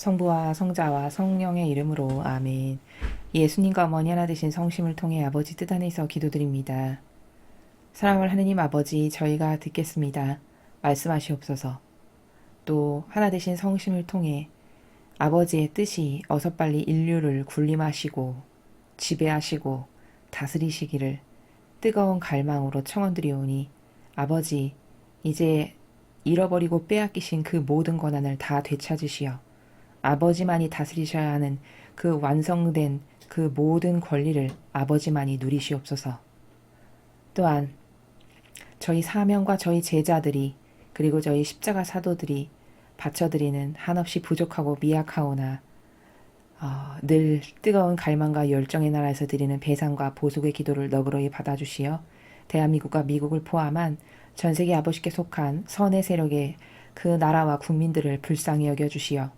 성부와 성자와 성령의 이름으로 아멘. 예수님과 어머니 하나 되신 성심을 통해 아버지 뜻 안에서 기도드립니다. 사랑할 하느님 아버지, 저희가 듣겠습니다. 말씀하시옵소서. 또 하나 되신 성심을 통해 아버지의 뜻이 어서 빨리 인류를 군림하시고 지배하시고 다스리시기를 뜨거운 갈망으로 청원드리오니 아버지, 이제 잃어버리고 빼앗기신 그 모든 권한을 다 되찾으시어 아버지만이 다스리셔야 하는 그 완성된 그 모든 권리를 아버지만이 누리시옵소서. 또한 저희 사명과 저희 제자들이 그리고 저희 십자가 사도들이 바쳐드리는 한없이 부족하고 미약하오나 늘 뜨거운 갈망과 열정의 나라에서 드리는 배상과 보속의 기도를 너그러이 받아주시어 대한민국과 미국을 포함한 전세계 아버지께 속한 선의 세력의 그 나라와 국민들을 불쌍히 여겨주시어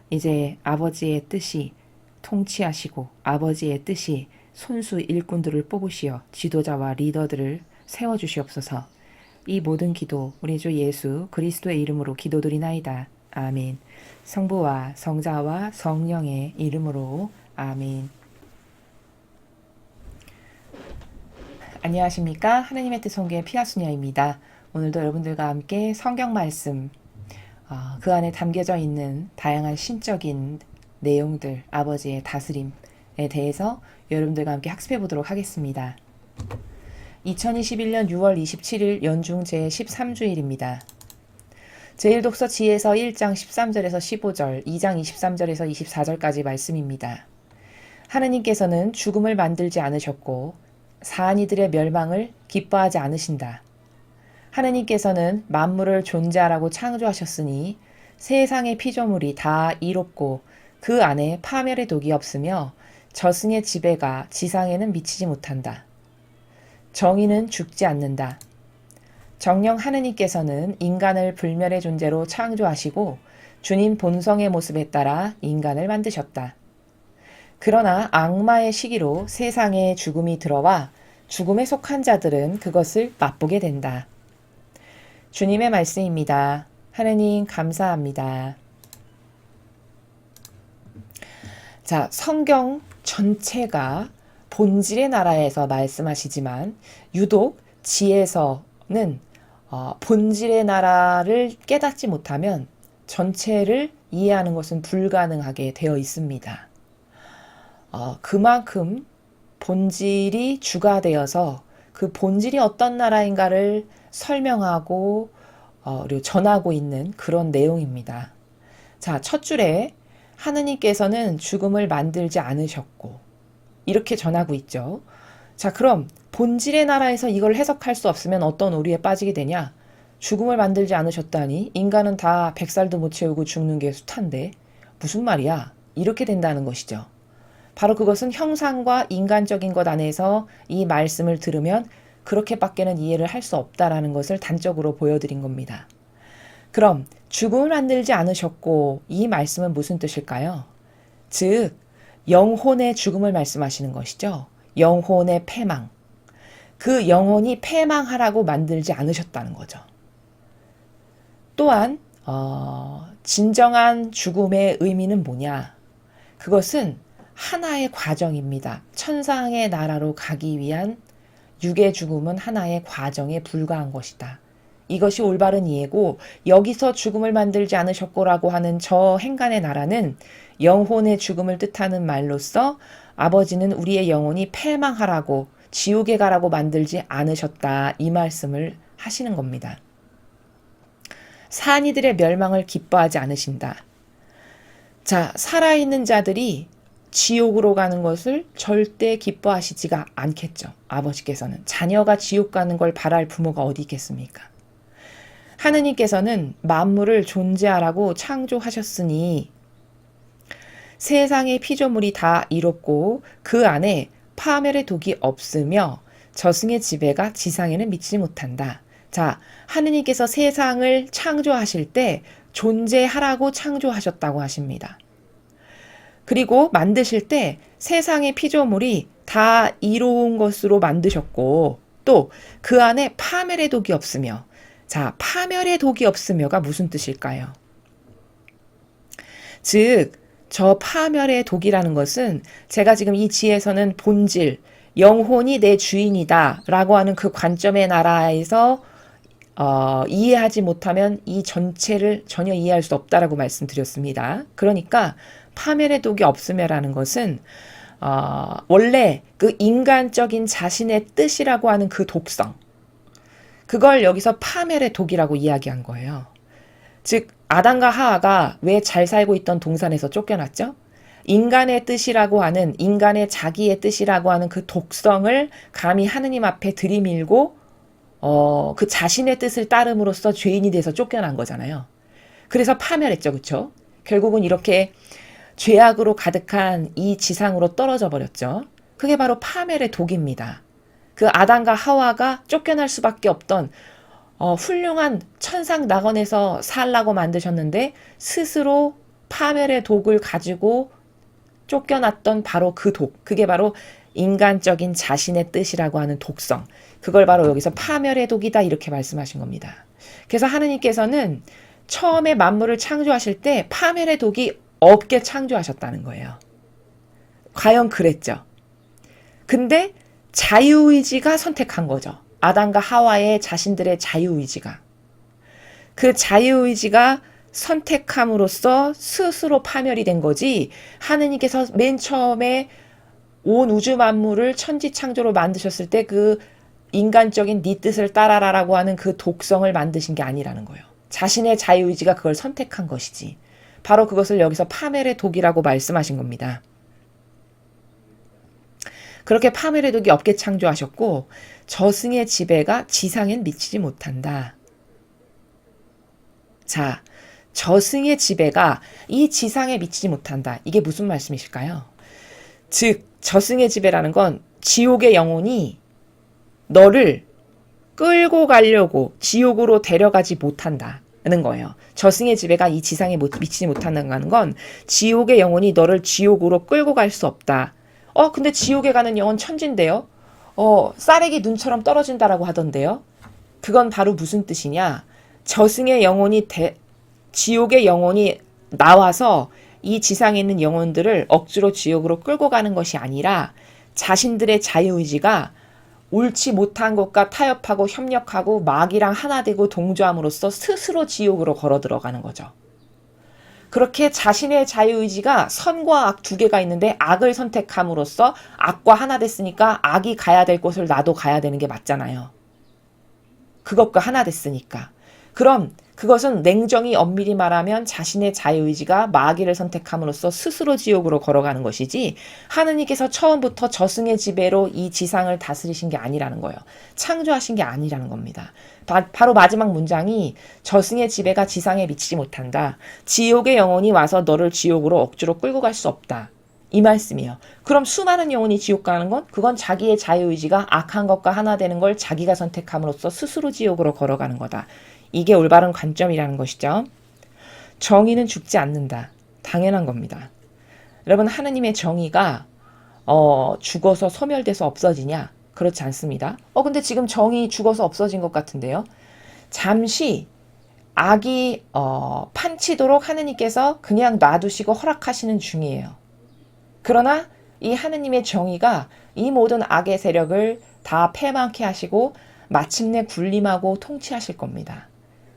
이제 아버지의 뜻이 통치하시고 아버지의 뜻이 손수 일꾼들을 뽑으시어 지도자와 리더들을 세워주시옵소서. 이 모든 기도 우리 주 예수 그리스도의 이름으로 기도드리나이다. 아멘. 성부와 성자와 성령의 이름으로 아멘. 안녕하십니까? 하나님의 뜻 성교의 피아수녀입니다. 오늘도 여러분들과 함께 성경 말씀 그 안에 담겨져 있는 다양한 신적인 내용들, 아버지의 다스림에 대해서 여러분들과 함께 학습해 보도록 하겠습니다. 2021년 6월 27일 연중 제13주일입니다. 제1독서 지에서 1장 13절에서 15절, 2장 23절에서 24절까지 말씀입니다. 하느님께서는 죽음을 만들지 않으셨고 사한 이들의 멸망을 기뻐하지 않으신다. 하느님께서는 만물을 존재하라고 창조하셨으니 세상의 피조물이 다 이롭고 그 안에 파멸의 독이 없으며 저승의 지배가 지상에는 미치지 못한다. 정의는 죽지 않는다. 정녕 하느님께서는 인간을 불멸의 존재로 창조하시고 주님 본성의 모습에 따라 인간을 만드셨다. 그러나 악마의 시기로 세상에 죽음이 들어와 죽음에 속한 자들은 그것을 맛보게 된다. 주님의 말씀입니다. 하느님 감사합니다. 자, 성경 전체가 본질의 나라에서 말씀하시지만 유독 지에서는 본질의 나라를 깨닫지 못하면 전체를 이해하는 것은 불가능하게 되어 있습니다. 그만큼 본질이 주가 되어서 그 본질이 어떤 나라인가를 설명하고 그리고 전하고 있는 그런 내용입니다. 자, 첫 줄에 하느님께서는 죽음을 만들지 않으셨고 이렇게 전하고 있죠. 자, 그럼 본질의 나라에서 이걸 해석할 수 없으면 어떤 오류에 빠지게 되냐? 죽음을 만들지 않으셨다니 인간은 다 100살도 못 채우고 죽는 게 숱한데 무슨 말이야? 이렇게 된다는 것이죠. 바로 그것은 형상과 인간적인 것 안에서 이 말씀을 들으면 그렇게밖에는 이해를 할 수 없다라는 것을 단적으로 보여드린 겁니다. 그럼 죽음을 만들지 않으셨고 이 말씀은 무슨 뜻일까요? 즉 영혼의 죽음을 말씀하시는 것이죠. 영혼의 패망. 그 영혼이 패망하라고 만들지 않으셨다는 거죠. 또한 진정한 죽음의 의미는 뭐냐? 그것은 하나의 과정입니다. 천상의 나라로 가기 위한 육의 죽음은 하나의 과정에 불과한 것이다. 이것이 올바른 이해고 여기서 죽음을 만들지 않으셨고라고 하는 저 행간의 나라는 영혼의 죽음을 뜻하는 말로써 아버지는 우리의 영혼이 패망하라고 지옥에 가라고 만들지 않으셨다. 이 말씀을 하시는 겁니다. 사한 이들의 멸망을 기뻐하지 않으신다. 자, 살아있는 자들이 지옥으로 가는 것을 절대 기뻐하시지가 않겠죠. 아버지께서는 자녀가 지옥 가는 걸 바랄 부모가 어디 있겠습니까? 하느님께서는 만물을 존재하라고 창조하셨으니 세상의 피조물이 다 이롭고 그 안에 파멸의 독이 없으며 저승의 지배가 지상에는 미치지 못한다. 자, 하느님께서 세상을 창조하실 때 존재하라고 창조하셨다고 하십니다. 그리고 만드실 때 세상의 피조물이 다 이로운 것으로 만드셨고 또 그 안에 파멸의 독이 없으며 자, 파멸의 독이 없으며가 무슨 뜻일까요? 즉, 저 파멸의 독이라는 것은 제가 지금 이 지에서는 본질, 영혼이 내 주인이다 라고 하는 그 관점의 나라에서 이해하지 못하면 이 전체를 전혀 이해할 수 없다라고 말씀드렸습니다. 그러니까 파멸의 독이 없음이라는 것은 원래 그 인간적인 자신의 뜻이라고 하는 그 독성, 그걸 여기서 파멸의 독이라고 이야기한 거예요. 즉 아담과 하와가 왜 잘 살고 있던 동산에서 쫓겨났죠? 인간의 뜻이라고 하는, 인간의 자기의 뜻이라고 하는 그 독성을 감히 하느님 앞에 들이밀고 그 자신의 뜻을 따름으로써 죄인이 돼서 쫓겨난 거잖아요. 그래서 파멸했죠. 그렇죠? 결국은 이렇게 죄악으로 가득한 이 지상으로 떨어져 버렸죠. 그게 바로 파멸의 독입니다. 그 아담과 하와가 쫓겨날 수밖에 없던 훌륭한 천상 낙원에서 살라고 만드셨는데 스스로 파멸의 독을 가지고 쫓겨났던 바로 그 독, 그게 바로 인간적인 자신의 뜻이라고 하는 독성, 그걸 바로 여기서 파멸의 독이다 이렇게 말씀하신 겁니다. 그래서 하느님께서는 처음에 만물을 창조하실 때 파멸의 독이 없게 창조하셨다는 거예요. 과연 그랬죠. 근데 자유의지가 선택한 거죠. 아담과 하와의 자신들의 자유의지가. 그 자유의지가 선택함으로써 스스로 파멸이 된 거지, 하느님께서 맨 처음에 온 우주 만물을 천지창조로 만드셨을 때 그 인간적인 네 뜻을 따라라라고 하는 그 독성을 만드신 게 아니라는 거예요. 자신의 자유의지가 그걸 선택한 것이지. 바로 그것을 여기서 파멸의 독이라고 말씀하신 겁니다. 그렇게 파멸의 독이 없게 창조하셨고 저승의 지배가 지상엔 미치지 못한다. 자, 저승의 지배가 이 지상에 미치지 못한다. 이게 무슨 말씀이실까요? 즉 저승의 지배라는 건 지옥의 영혼이 너를 끌고 가려고 지옥으로 데려가지 못한다는 거예요. 저승의 지배가 이 지상에 미치지 못한다는 건 지옥의 영혼이 너를 지옥으로 끌고 갈 수 없다. 근데 지옥에 가는 영혼 천진데요? 쌀액이 눈처럼 떨어진다라고 하던데요? 그건 바로 무슨 뜻이냐? 저승의 영혼이 지옥의 영혼이 나와서 이 지상에 있는 영혼들을 억지로 지옥으로 끌고 가는 것이 아니라 자신들의 자유의지가 옳지 못한 것과 타협하고 협력하고 마귀랑 하나 되고 동조함으로써 스스로 지옥으로 걸어 들어가는 거죠. 그렇게 자신의 자유의지가 선과 악 두 개가 있는데 악을 선택함으로써 악과 하나 됐으니까 악이 가야 될 곳을 나도 가야 되는 게 맞잖아요. 그것과 하나 됐으니까. 그럼 그것은 냉정히 엄밀히 말하면 자신의 자유의지가 마귀를 선택함으로써 스스로 지옥으로 걸어가는 것이지, 하느님께서 처음부터 저승의 지배로 이 지상을 다스리신 게 아니라는 거예요. 창조하신 게 아니라는 겁니다. 바로 마지막 문장이 저승의 지배가 지상에 미치지 못한다. 지옥의 영혼이 와서 너를 지옥으로 억지로 끌고 갈 수 없다. 이 말씀이에요. 그럼 수많은 영혼이 지옥 가는 건 그건 자기의 자유의지가 악한 것과 하나 되는 걸 자기가 선택함으로써 스스로 지옥으로 걸어가는 거다. 이게 올바른 관점이라는 것이죠. 정의는 죽지 않는다. 당연한 겁니다. 여러분, 하느님의 정의가 죽어서 소멸돼서 없어지냐? 그렇지 않습니다. 근데 지금 정의 죽어서 없어진 것 같은데요. 잠시 악이 판치도록 하느님께서 그냥 놔두시고 허락하시는 중이에요. 그러나 이 하느님의 정의가 이 모든 악의 세력을 다 패망케 하시고 마침내 군림하고 통치하실 겁니다.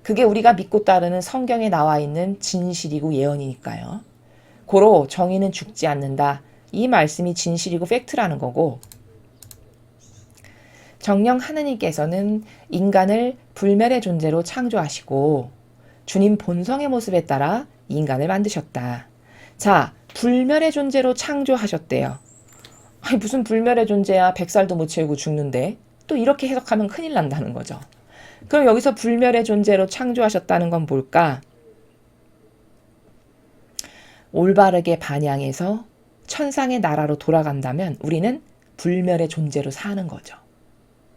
그게 우리가 믿고 따르는 성경에 나와 있는 진실이고 예언이니까요. 고로 정의는 죽지 않는다. 이 말씀이 진실이고 팩트라는 거고, 정녕 하느님께서는 인간을 불멸의 존재로 창조하시고 주님 본성의 모습에 따라 인간을 만드셨다. 자, 불멸의 존재로 창조하셨대요. 아니, 무슨 불멸의 존재야. 100살도 못 채우고 죽는데. 또 이렇게 해석하면 큰일 난다는 거죠. 그럼 여기서 불멸의 존재로 창조하셨다는 건 뭘까? 올바르게 반향해서 천상의 나라로 돌아간다면 우리는 불멸의 존재로 사는 거죠.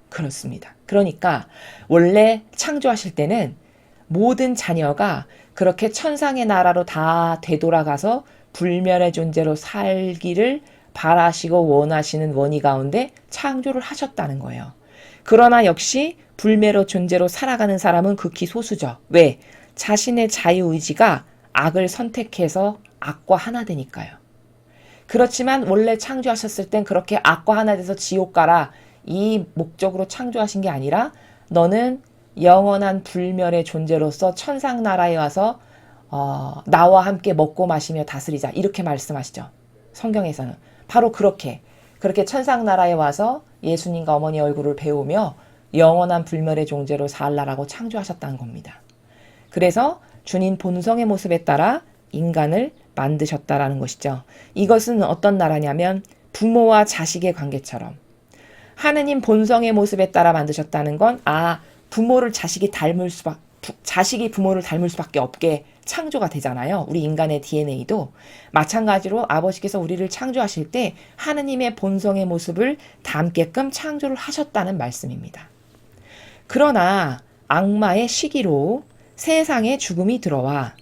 그렇습니다. 그러니까 원래 창조하실 때는 모든 자녀가 그렇게 천상의 나라로 다 되돌아가서 불멸의 존재로 살기를 바라시고 원하시는 원의 가운데 창조를 하셨다는 거예요. 그러나 역시 불멸의 존재로 살아가는 사람은 극히 소수죠. 왜? 자신의 자유의지가 악을 선택해서 악과 하나 되니까요. 그렇지만 원래 창조하셨을 땐 그렇게 악과 하나 돼서 지옥 가라 이 목적으로 창조하신 게 아니라 너는 영원한 불멸의 존재로서 천상나라에 와서 나와 함께 먹고 마시며 다스리자 이렇게 말씀하시죠. 성경에서는 바로 그렇게 천상나라에 와서 예수님과 어머니 얼굴을 배우며 영원한 불멸의 존재로 살라라고 창조하셨다는 겁니다. 그래서 주님 본성의 모습에 따라 인간을 만드셨다라는 것이죠. 이것은 어떤 나라냐면 부모와 자식의 관계처럼 하느님 본성의 모습에 따라 만드셨다는 건 부모를 자식이 부모를 닮을 수밖에 없게 창조가 되잖아요. 우리 인간의 DNA도 마찬가지로 아버지께서 우리를 창조하실 때 하느님의 본성의 모습을 담게끔 창조를 하셨다는 말씀입니다. 그러나 악마의 시기로 세상에 죽음이 들어와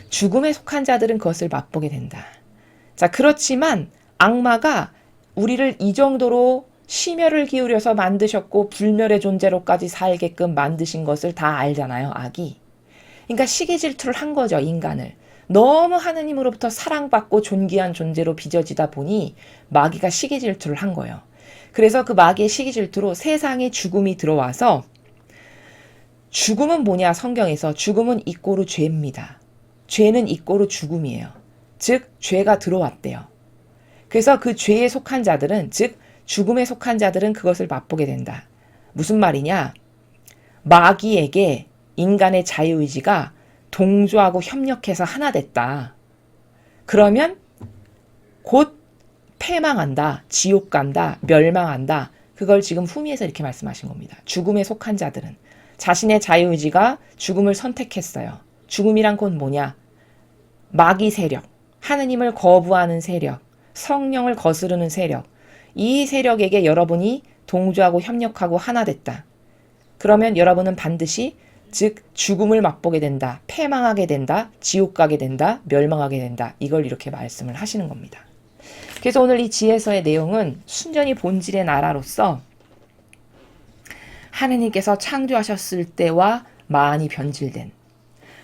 죽음에 속한 자들은 그것을 맛보게 된다. 자, 그렇지만 악마가 우리를 이 정도로 심혈을 기울여서 만드셨고 불멸의 존재로까지 살게끔 만드신 것을 다 알잖아요, 악이. 그러니까 시기 질투를 한 거죠, 인간을. 너무 하느님으로부터 사랑받고 존귀한 존재로 빚어지다 보니 마귀가 시기 질투를 한 거예요. 그래서 그 마귀의 시기 질투로 세상에 죽음이 들어와서 죽음은 뭐냐, 성경에서 죽음은 이꼬르 죄입니다. 죄는 이꼬르 죽음이에요. 즉 죄가 들어왔대요. 그래서 그 죄에 속한 자들은, 즉 죽음에 속한 자들은 그것을 맛보게 된다. 무슨 말이냐? 마귀에게 인간의 자유의지가 동조하고 협력해서 하나 됐다. 그러면 곧 패망한다, 지옥 간다, 멸망한다. 그걸 지금 후미에서 이렇게 말씀하신 겁니다. 죽음에 속한 자들은 자신의 자유의지가 죽음을 선택했어요. 죽음이란 건 뭐냐? 마귀 세력, 하느님을 거부하는 세력, 성령을 거스르는 세력, 이 세력에게 여러분이 동조하고 협력하고 하나 됐다. 그러면 여러분은 반드시 즉 죽음을 맛보게 된다, 패망하게 된다, 지옥 가게 된다, 멸망하게 된다. 이걸 이렇게 말씀을 하시는 겁니다. 그래서 오늘 이 지혜서의 내용은 순전히 본질의 나라로서 하느님께서 창조하셨을 때와 많이 변질된,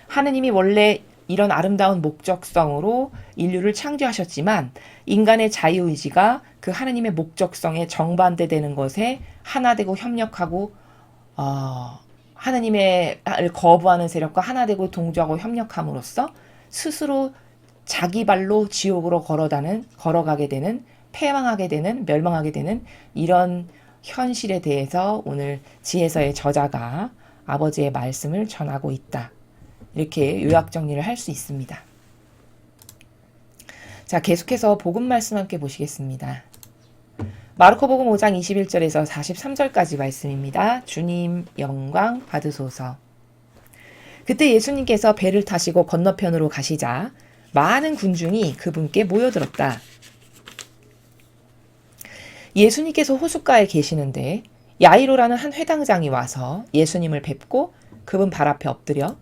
하느님이 원래 이런 아름다운 목적성으로 인류를 창조하셨지만 인간의 자유의지가 그 하느님의 목적성에 정반대되는 것에 하나 되고 협력하고 하느님을 거부하는 세력과 하나 되고 동조하고 협력함으로써 스스로 자기 발로 지옥으로 걸어가게 되는, 패망하게 되는, 멸망하게 되는 이런 현실에 대해서 오늘 지혜서의 저자가 아버지의 말씀을 전하고 있다. 이렇게 요약 정리를 할 수 있습니다. 자, 계속해서 복음 말씀 함께 보시겠습니다. 마르코복음 5장 21절에서 43절까지 말씀입니다. 주님 영광 받으소서. 그때 예수님께서 배를 타시고 건너편으로 가시자 많은 군중이 그분께 모여들었다. 예수님께서 호숫가에 계시는데 야이로라는 한 회당장이 와서 예수님을 뵙고 그분 발 앞에 엎드려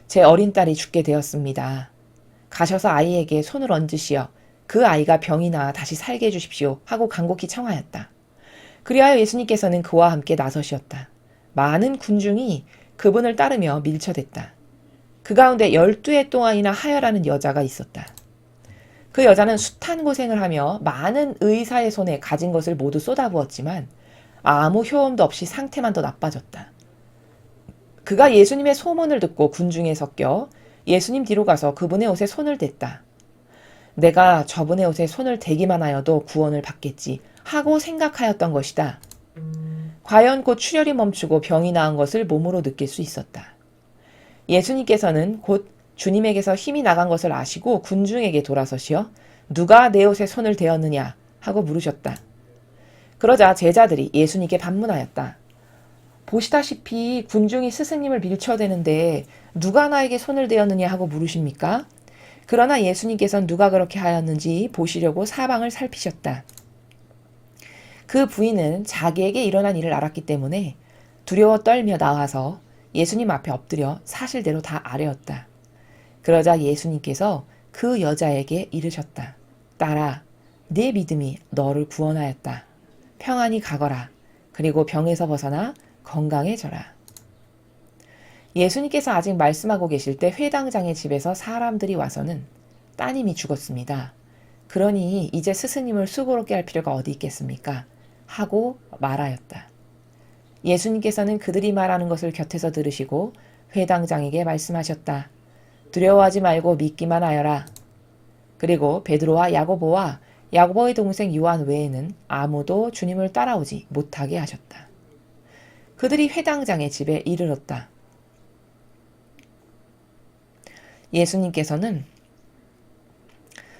제 어린 딸이 죽게 되었습니다. 가셔서 아이에게 손을 얹으시어 그 아이가 병이 나아 다시 살게 해주십시오 하고 간곡히 청하였다. 그리하여 예수님께서는 그와 함께 나서시었다. 많은 군중이 그분을 따르며 밀쳐댔다. 그 가운데 12해 동안이나 하여라는 여자가 있었다. 그 여자는 숱한 고생을 하며 많은 의사의 손에 가진 것을 모두 쏟아부었지만 아무 효험도 없이 상태만 더 나빠졌다. 그가 예수님의 소문을 듣고 군중에 섞여 예수님 뒤로 가서 그분의 옷에 손을 댔다. 내가 저분의 옷에 손을 대기만 하여도 구원을 받겠지 하고 생각하였던 것이다. 과연 곧 출혈이 멈추고 병이 나은 것을 몸으로 느낄 수 있었다. 예수님께서는 곧 주님에게서 힘이 나간 것을 아시고 군중에게 돌아서시어 누가 내 옷에 손을 대었느냐 하고 물으셨다. 그러자 제자들이 예수님께 반문하였다. 보시다시피 군중이 스승님을 밀쳐대는데 누가 나에게 손을 대었느냐 하고 물으십니까? 그러나 예수님께서는 누가 그렇게 하였는지 보시려고 사방을 살피셨다. 그 부인은 자기에게 일어난 일을 알았기 때문에 두려워 떨며 나와서 예수님 앞에 엎드려 사실대로 다 아뢰었다. 그러자 예수님께서 그 여자에게 이르셨다. 딸아, 네 믿음이 너를 구원하였다. 평안히 가거라. 그리고 병에서 벗어나 건강해져라. 예수님께서 아직 말씀하고 계실 때 회당장의 집에서 사람들이 와서는 따님이 죽었습니다. 그러니 이제 스승님을 수고롭게 할 필요가 어디 있겠습니까? 하고 말하였다. 예수님께서는 그들이 말하는 것을 곁에서 들으시고 회당장에게 말씀하셨다. 두려워하지 말고 믿기만 하여라. 그리고 베드로와 야고보와 야고보의 동생 요한 외에는 아무도 주님을 따라오지 못하게 하셨다. 그들이 회당장의 집에 이르렀다. 예수님께서는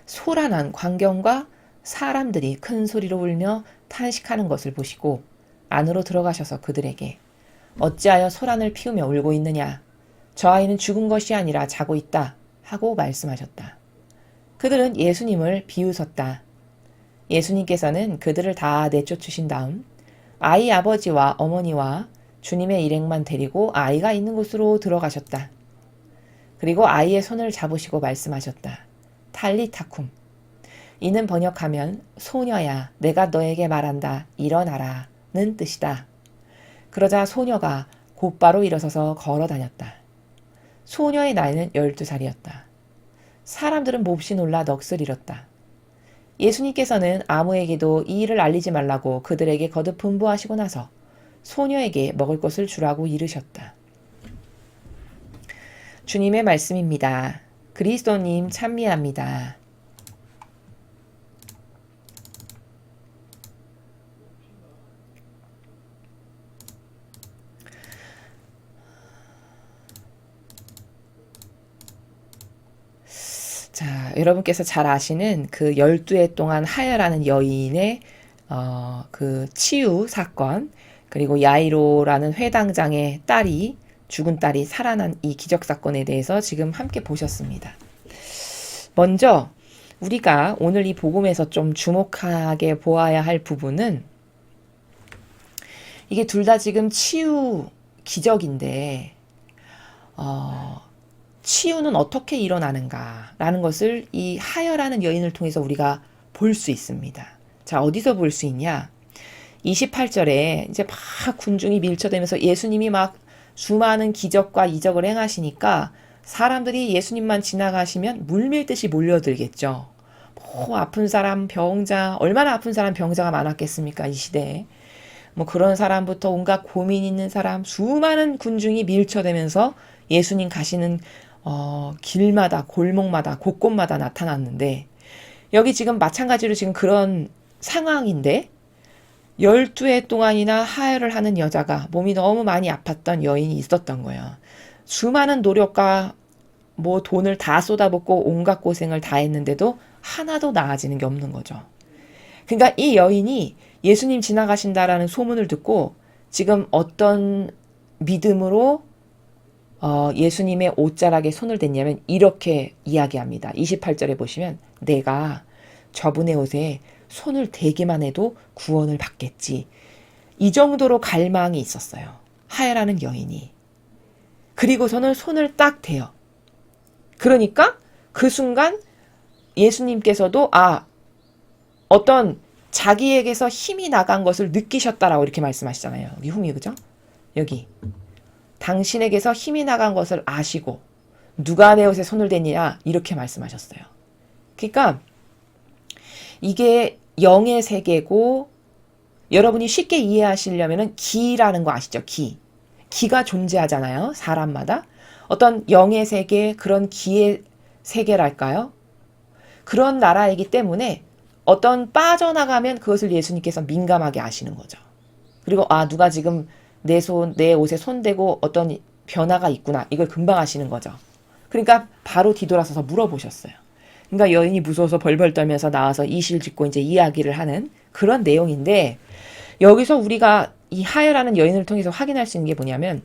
소란한 광경과 사람들이 큰 소리로 울며 탄식하는 것을 보시고 안으로 들어가셔서 그들에게 어찌하여 소란을 피우며 울고 있느냐? 저 아이는 죽은 것이 아니라 자고 있다 하고 말씀하셨다. 그들은 예수님을 비웃었다. 예수님께서는 그들을 다 내쫓으신 다음 아이 아버지와 어머니와 주님의 일행만 데리고 아이가 있는 곳으로 들어가셨다. 그리고 아이의 손을 잡으시고 말씀하셨다. 탈리타쿰. 이는 번역하면 소녀야 내가 너에게 말한다 일어나라 는 뜻이다. 그러자 소녀가 곧바로 일어서서 걸어 다녔다. 소녀의 나이는 12살이었다. 사람들은 몹시 놀라 넋을 잃었다. 예수님께서는 아무에게도 이 일을 알리지 말라고 그들에게 거듭 분부하시고 나서 소녀에게 먹을 것을 주라고 이르셨다. 주님의 말씀입니다. 그리스도님 찬미합니다. 자, 여러분께서 잘 아시는 그 12해 동안 하여라는 여인의 그 치유 사건, 그리고 야이로라는 회당장의 딸이 죽은 딸이 살아난 이 기적 사건에 대해서 지금 함께 보셨습니다. 먼저 우리가 오늘 이 복음에서 좀 주목하게 보아야 할 부분은 이게 둘 다 지금 치유 기적인데 치유는 어떻게 일어나는가라는 것을 이 하여라는 여인을 통해서 우리가 볼 수 있습니다. 자, 어디서 볼 수 있냐? 28절에 이제 막 군중이 밀쳐대면서 예수님이 막 수많은 기적과 이적을 행하시니까 사람들이 예수님만 지나가시면 물밀듯이 몰려들겠죠. 뭐 아픈 사람, 병자, 얼마나 아픈 사람, 병자가 많았겠습니까? 이 시대에. 뭐 그런 사람부터 온갖 고민 있는 사람, 수많은 군중이 밀쳐대면서 예수님 가시는 길마다, 골목마다, 곳곳마다 나타났는데 여기 지금 마찬가지로 지금 그런 상황인데 12해 동안이나 하혈을 하는 여자가 몸이 너무 많이 아팠던 여인이 있었던 거예요. 수많은 노력과 뭐 돈을 다 쏟아붓고 온갖 고생을 다 했는데도 하나도 나아지는 게 없는 거죠. 그러니까 이 여인이 예수님 지나가신다라는 소문을 듣고 지금 어떤 믿음으로 예수님의 옷자락에 손을 댔냐면 이렇게 이야기합니다. 28절에 보시면 내가 저분의 옷에 손을 대기만 해도 구원을 받겠지. 이 정도로 갈망이 있었어요. 하여라는 여인이. 그리고서는 손을 딱 대요. 그러니까 그 순간 예수님께서도 어떤 자기에게서 힘이 나간 것을 느끼셨다라고 이렇게 말씀하시잖아요. 여기 흠이 그죠? 여기. 당신에게서 힘이 나간 것을 아시고 누가 내 옷에 손을 대느냐 이렇게 말씀하셨어요. 그러니까 이게 영의 세계고 여러분이 쉽게 이해하시려면 기라는 거 아시죠? 기가 존재하잖아요. 사람마다. 어떤 영의 세계, 그런 기의 세계랄까요? 그런 나라이기 때문에 어떤 빠져나가면 그것을 예수님께서 민감하게 아시는 거죠. 그리고 누가 지금 내 옷에 손대고 어떤 변화가 있구나. 이걸 금방 아시는 거죠. 그러니까 바로 뒤돌아서서 물어보셨어요. 그러니까 여인이 무서워서 벌벌 떨면서 나와서 이실 짓고 이제 이야기를 하는 그런 내용인데 여기서 우리가 이 하여라는 여인을 통해서 확인할 수 있는 게 뭐냐면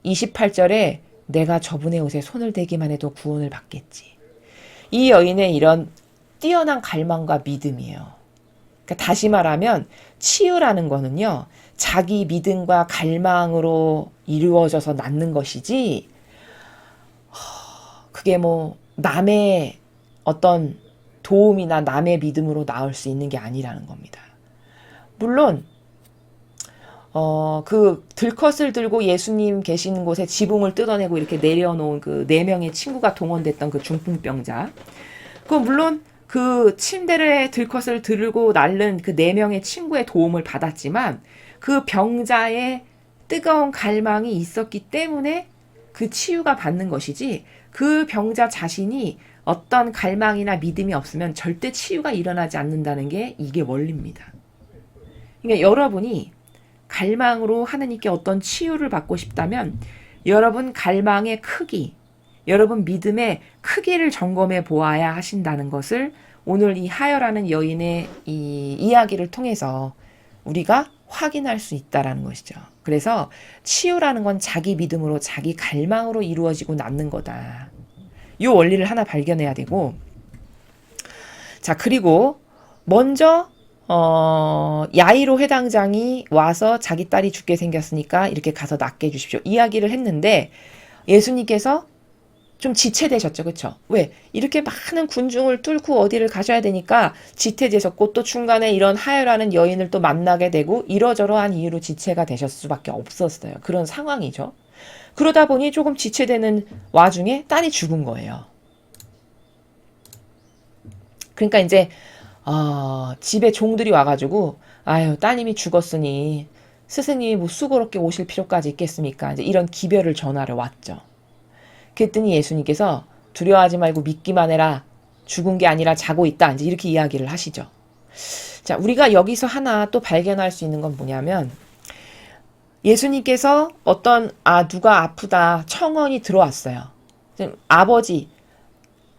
28절에 내가 저분의 옷에 손을 대기만 해도 구원을 받겠지. 이 여인의 이런 뛰어난 갈망과 믿음이에요. 그러니까 다시 말하면 치유라는 거는요. 자기 믿음과 갈망으로 이루어져서 낫는 것이지 그게 뭐 남의 어떤 도움이나 남의 믿음으로 나올 수 있는 게 아니라는 겁니다. 물론 그 들컷을 들고 예수님 계시는 곳에 지붕을 뜯어내고 이렇게 내려놓은 그 4명의 친구가 동원됐던 그 중풍병자. 그 물론 그 침대를 들컷을 들고 날른 그 4명의 친구의 도움을 받았지만 그 병자의 뜨거운 갈망이 있었기 때문에 그 치유가 받는 것이지 그 병자 자신이 어떤 갈망이나 믿음이 없으면 절대 치유가 일어나지 않는다는 게 이게 원리입니다. 그러니까 여러분이 갈망으로 하나님께 어떤 치유를 받고 싶다면 여러분 갈망의 크기, 여러분 믿음의 크기를 점검해 보아야 하신다는 것을 오늘 이 하여라는 여인의 이 이야기를 통해서 우리가 확인할 수 있다라는 것이죠. 그래서 치유라는 건 자기 믿음으로 자기 갈망으로 이루어지고 낫는 거다. 이 원리를 하나 발견해야 되고, 자, 그리고 먼저 야이로 회당장이 와서 자기 딸이 죽게 생겼으니까 이렇게 가서 낫게 해주십시오. 이야기를 했는데 예수님께서 좀 지체되셨죠. 그쵸? 왜? 이렇게 많은 군중을 뚫고 어디를 가셔야 되니까 지체되셨고 또 중간에 이런 하여라는 여인을 또 만나게 되고 이러저러한 이유로 지체가 되셨을 수밖에 없었어요. 그런 상황이죠. 그러다 보니 조금 지체되는 와중에 딸이 죽은 거예요. 그러니까 이제 집에 종들이 와가지고 아유 따님이 죽었으니 스승님이 뭐 수고롭게 오실 필요까지 있겠습니까? 이제 이런 기별을 전하러 왔죠. 그랬더니 예수님께서 두려워하지 말고 믿기만 해라. 죽은 게 아니라 자고 있다. 이제 이렇게 이야기를 하시죠. 자, 우리가 여기서 하나 또 발견할 수 있는 건 뭐냐면 예수님께서 누가 아프다 청원이 들어왔어요. 아버지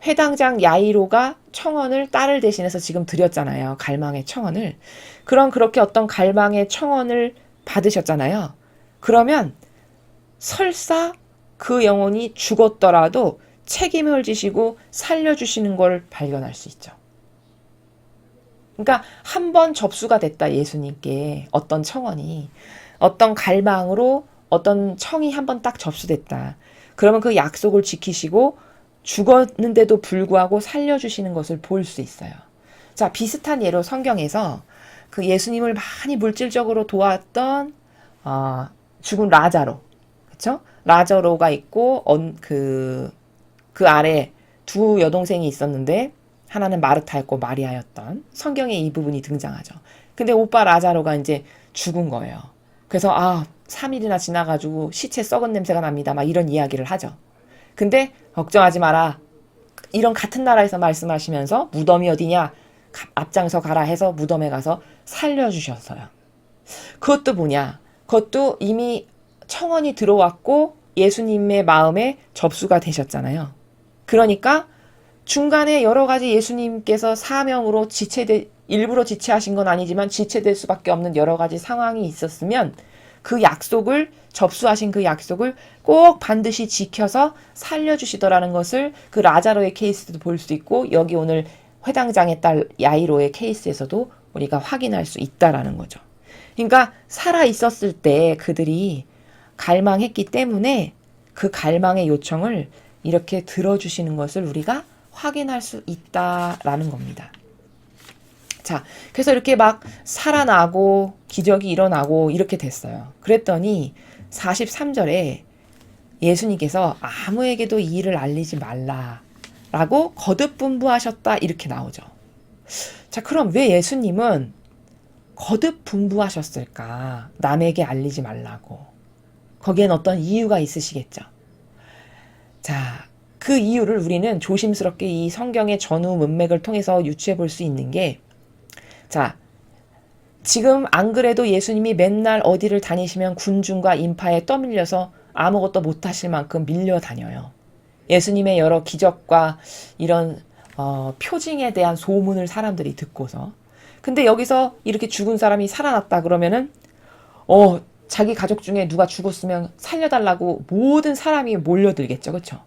회당장 야이로가 청원을 딸을 대신해서 지금 드렸잖아요. 갈망의 청원을. 그렇게 어떤 갈망의 청원을 받으셨잖아요. 그러면 설사 그 영혼이 죽었더라도 책임을 지시고 살려주시는 걸 발견할 수 있죠. 그러니까 한 번 접수가 됐다. 예수님께 어떤 청원이 어떤 갈망으로 어떤 청이 한 번 딱 접수됐다. 그러면 그 약속을 지키시고 죽었는데도 불구하고 살려주시는 것을 볼 수 있어요. 자, 비슷한 예로 성경에서 그 예수님을 많이 물질적으로 도왔던 죽은 라자로, 그렇죠? 라자로가 있고 그 아래 두 여동생이 있었는데 하나는 마르타였고 마리아였던 성경에 이 부분이 등장하죠. 근데 오빠 라자로가 이제 죽은 거예요. 그래서 3일이나 지나가지고 시체 썩은 냄새가 납니다. 막 이런 이야기를 하죠. 근데 걱정하지 마라. 이런 같은 나라에서 말씀하시면서 무덤이 어디냐? 앞장서 가라 해서 무덤에 가서 살려주셨어요. 그것도 뭐냐? 그것도 이미 청원이 들어왔고 예수님의 마음에 접수가 되셨잖아요. 그러니까 중간에 여러 가지 예수님께서 사명으로 일부러 지체하신 건 아니지만 지체될 수밖에 없는 여러 가지 상황이 있었으면 그 약속을 접수하신 그 약속을 꼭 반드시 지켜서 살려주시더라는 것을 그 라자로의 케이스도 볼 수 있고 여기 오늘 회당장의 딸 야이로의 케이스에서도 우리가 확인할 수 있다라는 거죠. 그러니까 살아 있었을 때 그들이 갈망했기 때문에 그 갈망의 요청을 이렇게 들어주시는 것을 우리가 확인할 수 있다라는 겁니다. 자, 그래서 이렇게 막 살아나고 기적이 일어나고 이렇게 됐어요. 그랬더니 43절에 예수님께서 아무에게도 이 일을 알리지 말라라고 거듭 분부하셨다 이렇게 나오죠. 자, 그럼 왜 예수님은 거듭 분부하셨을까? 남에게 알리지 말라고. 거기엔 어떤 이유가 있으시겠죠. 자, 그 이유를 우리는 조심스럽게 이 성경의 전후 문맥을 통해서 유추해 볼 수 있는 게 자, 지금 안 그래도 예수님이 맨날 어디를 다니시면 군중과 인파에 떠밀려서 아무것도 못하실 만큼 밀려다녀요. 예수님의 여러 기적과 이런 표징에 대한 소문을 사람들이 듣고서. 근데 여기서 이렇게 죽은 사람이 살아났다 그러면은 자기 가족 중에 누가 죽었으면 살려달라고 모든 사람이 몰려들겠죠. 그렇죠?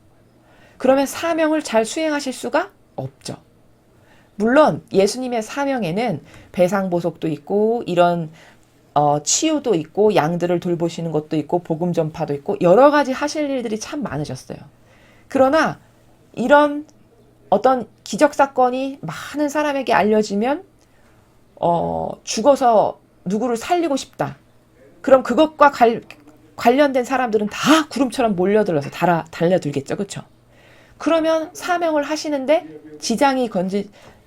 그러면 사명을 잘 수행하실 수가 없죠. 물론 예수님의 사명에는 배상보속도 있고 이런 치유도 있고 양들을 돌보시는 것도 있고 복음 전파도 있고 여러 가지 하실 일들이 참 많으셨어요. 그러나 이런 어떤 기적 사건이 많은 사람에게 알려지면 죽어서 누구를 살리고 싶다. 그럼 그것과 관련된 사람들은 다 구름처럼 몰려들어서 달려들겠죠. 그렇죠? 그러면 사명을 하시는데 지장이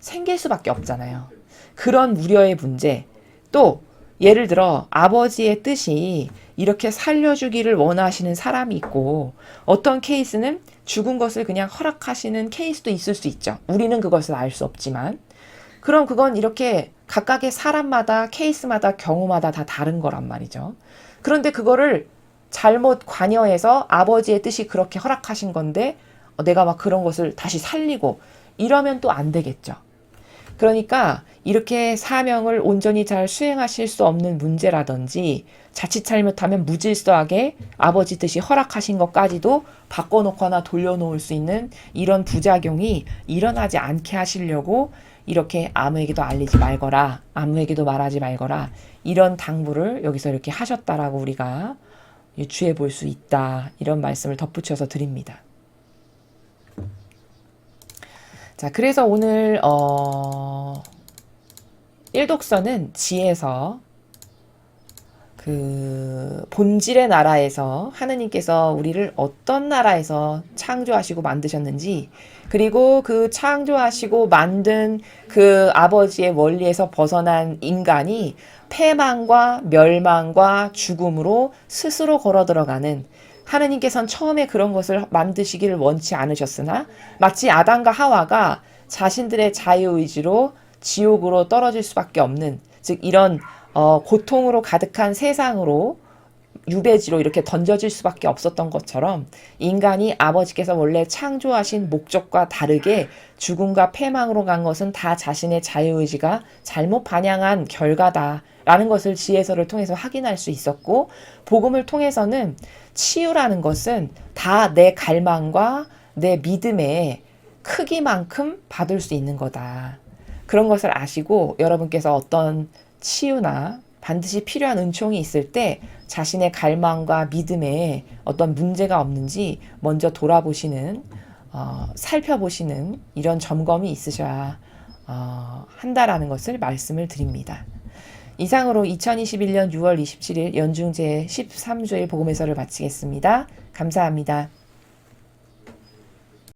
생길 수밖에 없잖아요. 그런 우려의 문제. 또 예를 들어 아버지의 뜻이 이렇게 살려주기를 원하시는 사람이 있고 어떤 케이스는 죽은 것을 그냥 허락하시는 케이스도 있을 수 있죠. 우리는 그것을 알 수 없지만 그럼 그건 이렇게 각각의 사람마다 케이스마다 경우마다 다 다른 거란 말이죠. 그런데 그거를 잘못 관여해서 아버지의 뜻이 그렇게 허락하신 건데 내가 막 그런 것을 다시 살리고 이러면 또 안 되겠죠. 그러니까 이렇게 사명을 온전히 잘 수행하실 수 없는 문제라든지 자칫 잘못하면 무질서하게 아버지 뜻이 허락하신 것까지도 바꿔놓거나 돌려놓을 수 있는 이런 부작용이 일어나지 않게 하시려고 이렇게 아무에게도 알리지 말거라, 아무에게도 말하지 말거라 이런 당부를 여기서 이렇게 하셨다라고 우리가 유추해 볼 수 있다. 이런 말씀을 덧붙여서 드립니다. 자, 그래서 오늘 일독서는 지에서 그 본질의 나라에서 하느님께서 우리를 어떤 나라에서 창조하시고 만드셨는지 그리고 그 창조하시고 만든 그 아버지의 원리에서 벗어난 인간이 패망과 멸망과 죽음으로 스스로 걸어 들어가는 하느님께서는 처음에 그런 것을 만드시기를 원치 않으셨으나 마치 아담과 하와가 자신들의 자유의지로 지옥으로 떨어질 수밖에 없는 즉 이런 고통으로 가득한 세상으로 유배지로 이렇게 던져질 수밖에 없었던 것처럼 인간이 아버지께서 원래 창조하신 목적과 다르게 죽음과 패망으로 간 것은 다 자신의 자유의지가 잘못 반영한 결과다라는 것을 지혜서를 통해서 확인할 수 있었고 복음을 통해서는 치유라는 것은 다 내 갈망과 내 믿음의 크기만큼 받을 수 있는 거다. 그런 것을 아시고 여러분께서 어떤 치유나 반드시 필요한 은총이 있을 때 자신의 갈망과 믿음에 어떤 문제가 없는지 먼저 돌아보시는 살펴보시는 이런 점검이 있으셔야 한다라는 것을 말씀을 드립니다. 이상으로 2021년 6월 27일 연중제 13주일 복음회설을 마치겠습니다. 감사합니다.